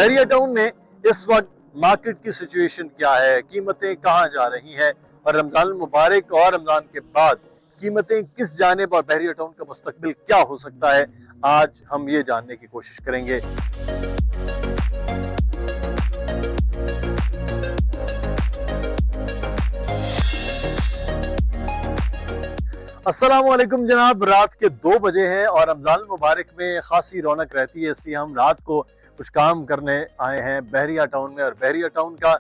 बहरिया town में इस वक्त मार्केट की सिचुएशन क्या है, कीमतें कहां जा रही हैं और रमजान मुबारक और रमजान के बाद कीमतें किस जानिब और बहरिया टाउन का मुस्तकबिल क्या हो सकता है, आज हम ये जानने की कोशिश करेंगे। अस्सलाम वालेकुम जनाब, रात के 2 बजे हैं और रमजान मुबारक में खासी रौनक रहती है, इसलिए हम रात को कुछ काम करने आए हैं बहरिया टाउन में। और बहरिया टाउन का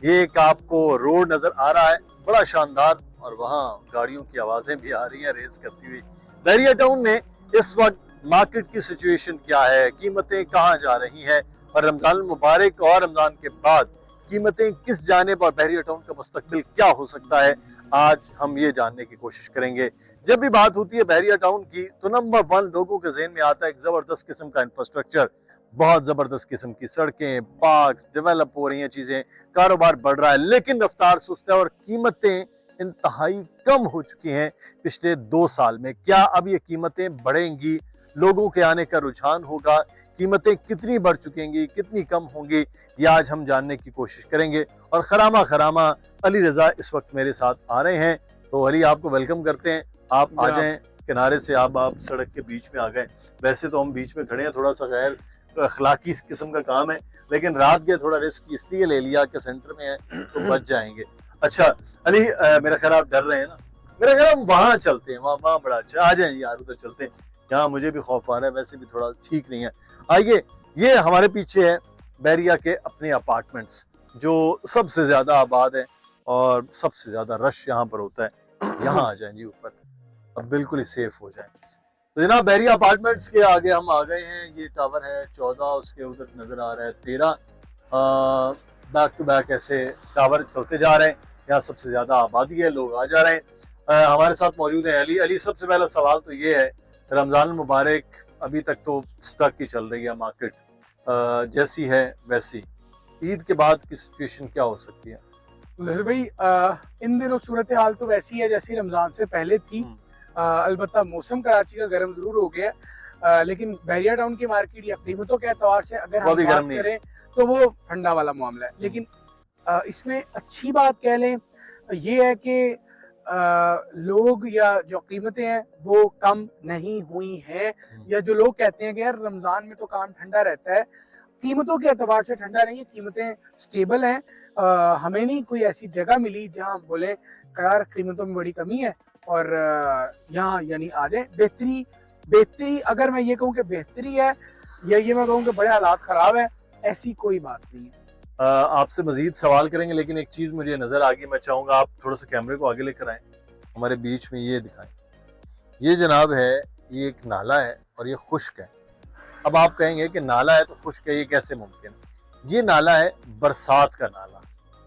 ये एक आपको रोड नजर आ रहा है, बड़ा शानदार, और वहाँ गाड़ियों की आवाजें भी आ रही हैं रेस करती हुई। बहरिया टाउन में इस वक्त मार्केट की सिचुएशन क्या है, कीमतें कहाँ जा रही हैं और रमजान मुबारक और रमजान के बाद कीमतें किस जानिब और बहरिया टाउन का मुस्तकबिल क्या हो सकता है, आज हम ये जानने की कोशिश करेंगे। जब भी बात होती है बहरिया टाउन की तो नंबर 1 लोगों के ज़हन में आता है एक जबरदस्त किस्म का इंफ्रास्ट्रक्चर, बहुत जबरदस्त किस्म की सड़कें, पार्क्स डेवलप हो रही हैं, चीजें, कारोबार बढ़ रहा है, लेकिन रफ्तार सुस्त है और कीमतें इंतहाई कम हो चुकी हैं पिछले 2 साल में। क्या अब ये कीमतें बढ़ेंगी? लोगों के आने का रुझान होगा? कीमतें कितनी बढ़ चुकेंगी, कितनी कम होंगी, ये आज हम जानने की कोशिश करेंगे। और खरामा खरामा अली रजा इस वक्त मेरे साथ आ रहे हैं, तो अली आपको वेलकम करते हैं। आप आ जाएं किनारे से, आप सड़क के बीच में आ गए। वैसे तो हम बीच में खड़े हैं, थोड़ा सा गैर अखलाकी किस्म का काम है, लेकिन रात के थोड़ा रिस्क इसलिए ले लिया कि सेंटर में है तो बच जाएंगे। अच्छा अली, मेरा ख्याल आप डर रहे हैं ना? मेरा ख्याल हम वहाँ चलते हैं, वहाँ बड़ा अच्छा। आ जाए यार, उधर चलते हैं, यहाँ मुझे भी खौफ आ रहा है, वैसे भी थोड़ा ठीक नहीं है। आइए, ये हमारे पीछे है बहरिया के अपने अपार्टमेंट्स जो सबसे ज्यादा आबाद है और सबसे ज्यादा रश यहाँ पर होता है। यहाँ आ जाए जी ऊपर, अब बिल्कुल ही सेफ हो जाए। तो जनाब बहरिया अपार्टमेंट्स के आगे हम आ गए हैं। ये टावर है 14, उसके उधर नजर आ रहा है 13। बैक टू बैक ऐसे टावर चलते जा रहे हैं। यहाँ सबसे ज्यादा आबादी है, लोग आ जा रहे हैं। हमारे साथ मौजूद है अली। अली, सबसे पहला सवाल तो ये है, रमजान मुबारक अभी तक तो स्टक ही चल रही है मार्केट, जैसी है वैसी, ईद के बाद की सिचुएशन क्या हो सकती है? वैसे भाई इन दिनों सूरत हाल तो वैसी है जैसी रमजान से पहले थी। अलबत्ता मौसम कराची का गर्म जरूर हो गया, लेकिन बहरिया टाउन की मार्केट या कीमतों के एतबार से अगर हम बात करें तो वो ठंडा वाला मामला है। लेकिन इसमें अच्छी बात कह लें ये है कि लोग या जो कीमतें हैं वो कम नहीं हुई हैं, या जो लोग कहते हैं कि यार रमजान में तो काम ठंडा रहता है, कीमतों के एतबार से ठंडा नहीं है, कीमतें स्टेबल हैं। हमें नहीं कोई ऐसी जगह मिली जहां हम बोले यार कीमतों में बड़ी कमी है और यहाँ यानी आ जाए। बेहतरी अगर मैं ये कहूँ कि बेहतरी है या ये मैं कहूँ कि बड़े हालात खराब है, ऐसी कोई बात नहीं है। आपसे मजीद सवाल करेंगे, लेकिन एक चीज मुझे नजर आ गई, मैं चाहूंगा आप थोड़ा सा कैमरे को आगे लेकर आए, हमारे बीच में ये दिखाएं। ये जनाब है, ये एक नाला है और ये खुश्क है। अब आप कहेंगे कि नाला है तो खुश्क है, ये कैसे मुमकिन है? ये नाला है बरसात का नाला।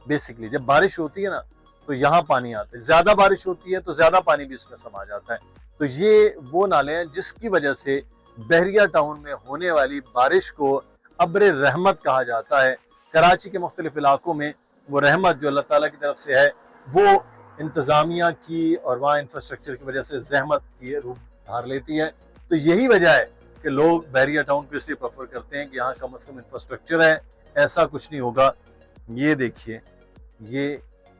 बेसिकली जब बारिश होती है ना तो यहाँ पानी आता है, ज्यादा बारिश होती है तो ज्यादा पानी भी इसमें समा जाता है। तो ये वो नाले हैं जिसकी वजह से बहरिया टाउन में होने वाली बारिश को अब्र रहमत कहा जाता है। कराची के मुख्तलिफ इलाकों में वो रहमत जो अल्लाह ताला की तरफ से है, वो इंतज़ामिया की और वहाँ इंफ्रास्ट्रक्चर की वजह से जहमत की रूप धार लेती है। तो यही वजह है कि लोग बहरिया टाउन को इसलिए प्रेफर करते हैं कि यहाँ कम से कम इंफ्रास्ट्रक्चर है। ऐसा कुछ नहीं होगा। ये देखिए,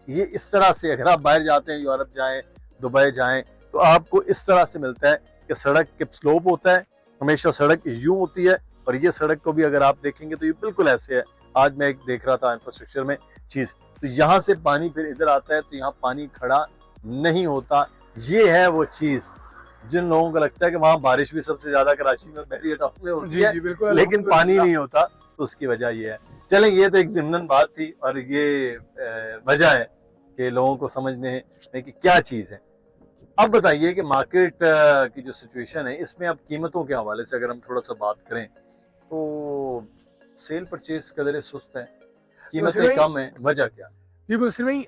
ये इस तरह से, अगर आप बाहर जाते हैं, यूरोप जाएं, दुबई जाएं, तो आपको इस तरह से मिलता है कि सड़क के स्लोप होता है, हमेशा सड़क यूं होती है, और ये सड़क को भी अगर आप देखेंगे तो ये बिल्कुल ऐसे है। आज मैं एक देख रहा था इंफ्रास्ट्रक्चर में चीज, तो यहाँ से पानी फिर इधर आता है, तो यहाँ पानी खड़ा नहीं होता। ये है वो चीज जिन लोगों को लगता है कि वहाँ बारिश भी सबसे ज्यादा कराची में बहरिया टाउन में होती है, लेकिन पानी नहीं होता, तो उसकी वजह ये है। चलें, ये तो एक ज़िमनन बात थी और ये वजह है कि लोगों को समझने में कि क्या चीज़ है। अब बताइए कि मार्केट की जो सिचुएशन है, इसमें अब कीमतों के हवाले से अगर हम थोड़ा सा बात करें तो सेल परचेज कदर सुस्त है, कीमतें कम है, वजह क्या? जी बसर भाई,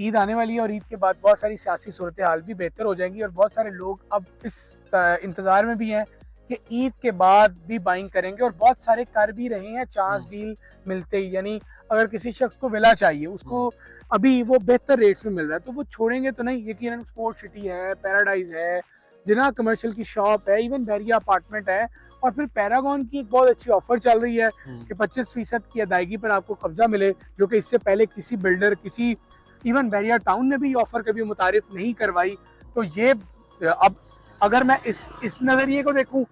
ईद आने वाली है और ईद के बाद बहुत सारी सियासी सूरत हाल भी बेहतर हो जाएंगी और बहुत सारे लोग अब इस इंतज़ार में भी हैं कि ईद के बाद भी बाइंग करेंगे, और बहुत सारे कर भी रहे हैं चांस डील मिलते ही। यानी अगर किसी शख्स को विला चाहिए, उसको अभी वो बेहतर रेट्स में मिल रहा है, तो वो छोड़ेंगे तो नहीं। यकीनन स्पोर्ट सिटी है, पैराडाइज है, जिना कमर्शियल की शॉप है, इवन बैरिया अपार्टमेंट है, और फिर पैरागॉन की एक बहुत अच्छी ऑफर चल रही है कि 25% की अदायगी पर आपको कब्जा मिले, जो कि इससे पहले किसी बिल्डर, किसी इवन बैरिया टाउन ने भी ऑफर कभी मुतारिफ नहीं करवाई। तो ये अब अगर मैं इस नजरिए को देखूं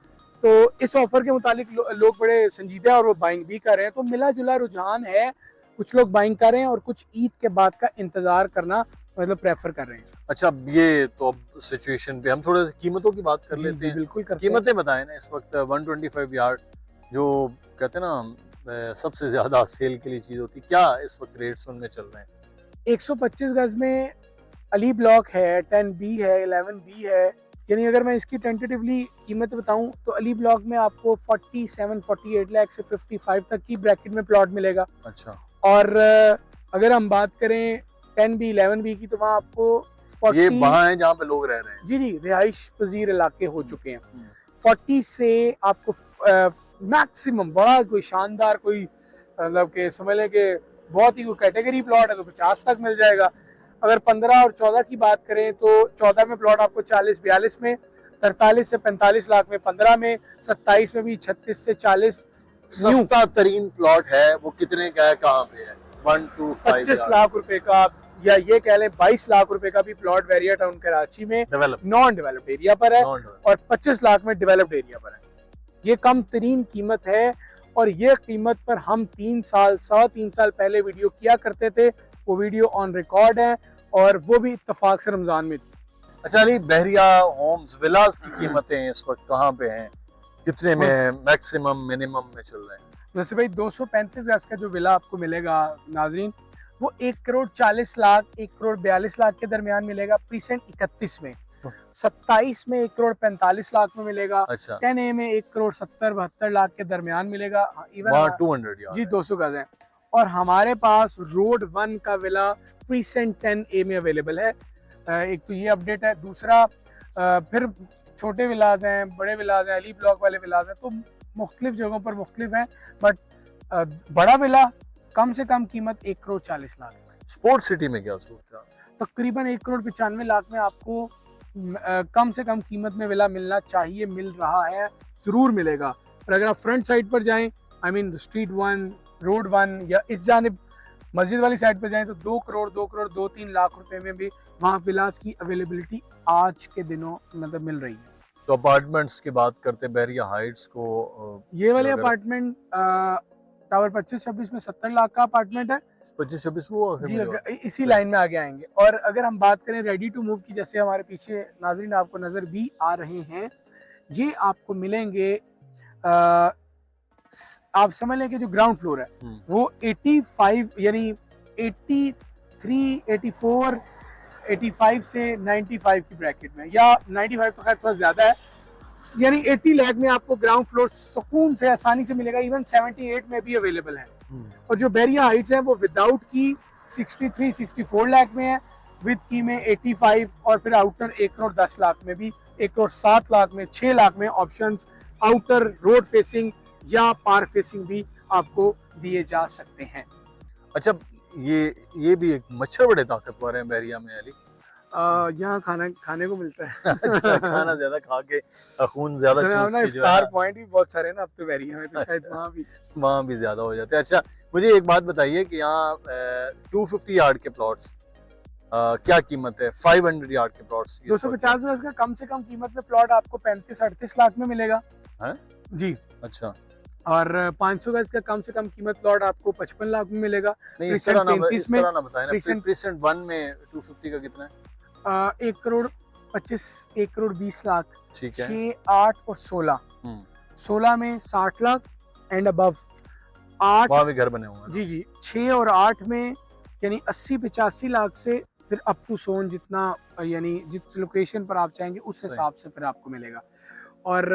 तो इस ऑफर के मुतालिक लोग बड़े संजीदा और वो बाइंग भी कर रहे हैं। तो मिला जुला रुझान है, कुछ लोग बाइंग कर रहे हैं और कुछ ईद के बाद का इंतजार करना मतलब प्रेफर कर रहे हैं। अच्छा, ये तो अब सिचुएशन पे हम थोड़े कीमतों की बात कर लेते हैं। बिल्कुल करते हैं। कीमतें बताएं ना इस वक्त 125 यार्ड जो कहते हैं ना सबसे ज्यादा सेल के लिए चीज होती, क्या इस वक्त रेट्स उनमें चल रहे हैं? 125 गज में अली ब्लॉक है, 10B है, 11B है। यानी अगर मैं इसकी टेंटेटिवली कीमत बताऊं तो अली ब्लॉक में आपको 47-48 लाख से 55 तक की ब्रैकेट में प्लॉट मिलेगा। अच्छा। और अगर हम बात करें 10B 11B की तो वहाँ आपको 40, ये वहाँ है जहाँ पे लोग रह रहे हैं। जी रिहाइश पजीर इलाके हो चुके हैं। 40 से आपको मैक्सिमम बड़ा कोई शानदार कोई मतलब के समझ लें कि बहुत ही कोई कैटेगरी प्लॉट है तो 50 तक मिल जाएगा। अगर 15 और 14 की बात करें तो 14 में प्लॉट आपको 40-42 में, 43 से 45 लाख में 15 में, 27 में भी 36 से 40। सस्ता तरीन प्लॉट है वो कितने का है, कहाँ पे है? 25 लाख रुपए का, या ये कह लें 22 लाख रुपए का भी प्लॉट बैरिया टाउन कराची में नॉन डेवलप्ड एरिया पर है और 25 लाख में डेवलप्ड एरिया पर है। ये कम तरीन कीमत है और ये कीमत पर हम 3 साल पहले वीडियो किया करते थे। वो वीडियो ऑन रिकॉर्ड है और वो भी इत्तेफाक से रमजान में थी। अच्छा अली, बहरिया होम्स विलास की कीमतें इस वक्त कहाँ पे हैं, कितने में है, मैक्सिमम मिनिमम में चल रहे हैं? वैसे भाई 235 गज का जो विला आपको मिलेगा नाजरीन, वो 1 करोड़ 40 लाख 1 करोड़ 42 लाख के दरमियान मिलेगा प्रीसेंट 31 में। 27 में 1 करोड़ 45 लाख में मिलेगा। अच्छा। 10A में 1 करोड़ 70-72 लाख के दरमियान मिलेगा। इवन 200 जी 200 गज है। और हमारे पास रोड 1 का विला प्रीसेंट 10A में अवेलेबल है। एक तो ये अपडेट है। दूसरा फिर छोटे विलाज हैं, बड़े विलाज हैं, अली ब्लॉक वाले विलाज हैं, तो मुख्तलिफ जगहों पर मुख्तलिफ हैं। बट बड़ा विला कम से कम कीमत 1 करोड़ 40 लाख। स्पोर्ट सिटी में क्या सूरत है? तकरीबन 1 करोड़ 95 लाख में आपको कम से कम कीमत में विला मिलना चाहिए, मिल रहा है, जरूर मिलेगा। और अगर आप फ्रंट साइड पर जाएं, आई मीन स्ट्रीट 1, रोड 1 या इस जानिब मस्जिद वाली साइड पर जाएं तो 2 करोड़ 2-3 लाख रुपए में भी वहाँ विलास की अवेलेबिलिटी आज के दिनों मतलब मिल रही है। तो अपार्टमेंट्स की बात करते हैं, बहरिया हाइट्स को, ये वाले अपार्टमेंट टावर 25-26 में 70 लाख का अपार्टमेंट है। 25-26 वो जी इसी लाइन में आगे आएंगे। और अगर हम बात करें रेडी टू मूव की, जैसे हमारे पीछे नाजरीन आपको नजर भी आ रहे हैं, ये आपको मिलेंगे आप समझ लें कि जो ग्राउंड फ्लोर है वो 85 यानी 83, 84, 85 से 95 की ब्रैकेट में, या 95 तो खैर थोड़ा ज्यादा है, यानी 80 लाख में आपको ग्राउंड फ्लोर सुकून से आसानी से मिलेगा। इवन 78 में भी अवेलेबल है। और जो बैरिया हाइट्स है वो विदाउट की 63-64 लाख में है, विद की में 85, और फिर आउटर 1 करोड़ 10 लाख में भी, 1 करोड़ 7 लाख में, 6 लाख में ऑप्शंस आउटर रोड फेसिंग या पार्क फेसिंग भी आपको दिए जा सकते हैं। अच्छा, ये भी एक मच्छर बड़े ताकतवर हैं बहरिया में अली। यहाँ खाने को मिलता है। अच्छा, खाना ज्यादा खा के खून ज्यादा चूस के जो है, पॉइंट भी बहुत सारे हैं ना अब तो बहरिया में, तो शायद वहाँ भी ज्यादा हो जाते हैं। अच्छा, मुझे एक बात बताइए कि यहाँ 250 यार्ड के प्लॉट्स क्या कीमत है? 500 यार्ड के प्लॉट्स 250 गज का कम से कम कीमत में प्लॉट आपको 35-38 लाख में मिलेगा है जी। अच्छा। और 500 गज का कम से कम कीमत प्लॉट आपको 55 लाख में मिलेगा। नहीं, इस तरह ना बताएं ना। प्रीसेंट 1 में 250 का कितना है? 1 करोड़ 25, 1 करोड़ 20 लाख, ठीक है। 6, 8 और 16। 16 में 60 लाख एंड अबव। 8 वहाँ भी घर बने हुए हैं। जी 6 और 8 में यानी 80-85 लाख से फिर अप टू सोन, जितना यानी जिस लोकेशन पर आप चाहेंगे उस हिसाब से फिर आपको मिलेगा। और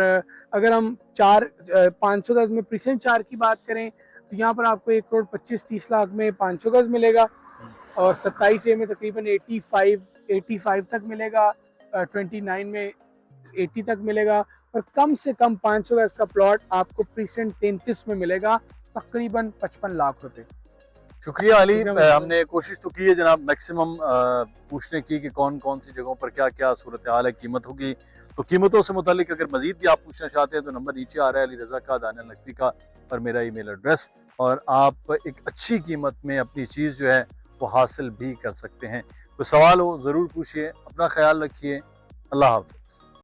अगर हम 500 गज में प्रीसेंट 4 की बात करें तो यहाँ पर आपको 1 करोड़ 25-30 लाख में 500 गज मिलेगा, और 27A में तकरीबन 85 तक मिलेगा, 29 में 80 तक मिलेगा, और कम से कम 500 गज का प्लॉट आपको प्रीसेंट 33 में मिलेगा, तकरीबन 55 लाख रुपए। शुक्रिया अली, हमने कोशिश तो की है जनाब मैक्सिमम पूछने की कि कौन कौन सी जगहों पर क्या क्या सूरत हाल है कीमतों की। तो कीमतों से मुतालिक अगर मजीद भी आप पूछना चाहते हैं तो नंबर नीचे आ रहा है, अली रज़ा का, दानियाल नकवी का और मेरा ईमेल एड्रेस, और आप एक अच्छी कीमत में अपनी चीज़ जो है वो हासिल भी कर सकते हैं। कोई सवाल हो ज़रूर पूछिए, अपना ख्याल रखिए, अल्लाह हाफ़िज़।